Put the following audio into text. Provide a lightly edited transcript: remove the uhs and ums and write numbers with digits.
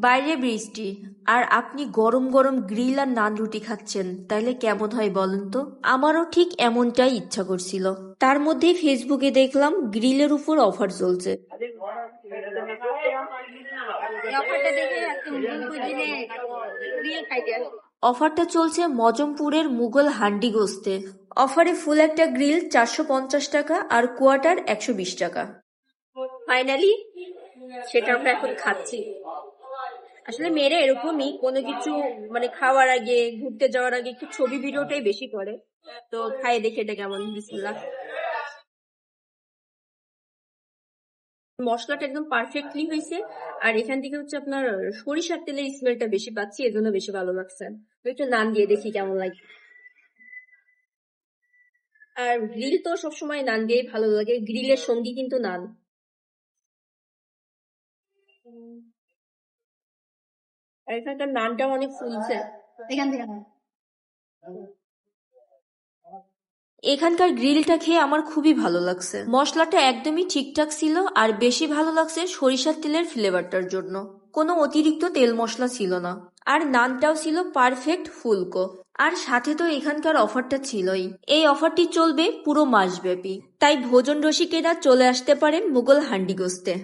বাইরে বৃষ্টি আর আপনি গরম গরম গ্রিল আর নান রুটি খাচ্ছেন, তাইলে কেমন হয় বলেন তো? আমারও ঠিক এমনটাই ইচ্ছা করছিল। তার মধ্যেই ফেসবুকে দেখলাম গ্রিলের উপর অফার চলছে। অফারটা চলছে মজমপুরের মুঘল হান্ডি গোস্তে। অফারে ফুল একটা গ্রিল 450 টাকা আর কোয়ার্টার 120 টাকা। ফাইনালি সেটা আমরা এখন খাচ্ছি। আসলে মেয়েরা এরকমই, কোনো কিছু মানে খাওয়ার আগে, ঘুরতে যাওয়ার আগে একটু ছবি ভিডিওটাই বেশি করে। তো খাই দেখে এটা কেমন। বিসমিল্লাহ। মশলাটা একদম পারফেক্টলি হয়েছে। আর এখান থেকে হচ্ছে আপনার সরিষার তেলের স্মেলটা বেশি পাচ্ছি, এজন্য বেশি ভালো লাগছে। তো একটু নান দিয়ে দেখি কেমন লাগে। আর গ্রিল তো সবসময় নান দিয়েই ভালো লাগে, গ্রিলের সঙ্গী কিন্তু নান। আর এখানকার নানটাও অনেক ফুলছে। এখান থেকে এখানকার গ্রিলটা খেয়ে আমার খুবই ভালো লাগছে। মশলাটা একদমই ঠিকঠাক ছিল আর বেশি ভালো লাগছে সরিষার তেলের ফ্লেভারটার জন্য। কোনো অতিরিক্ত তেল মশলা ছিল না। আর নানটাও ছিল পারফেক্ট ফুলকো। আর সাথে তো এখানকার অফারটা ছিলই। এই অফারটি চলবে পুরো মাসব্যাপী। তাই ভোজন রসিকেরা চলে আসতে পারেন মুঘল হান্ডি গোস্তে।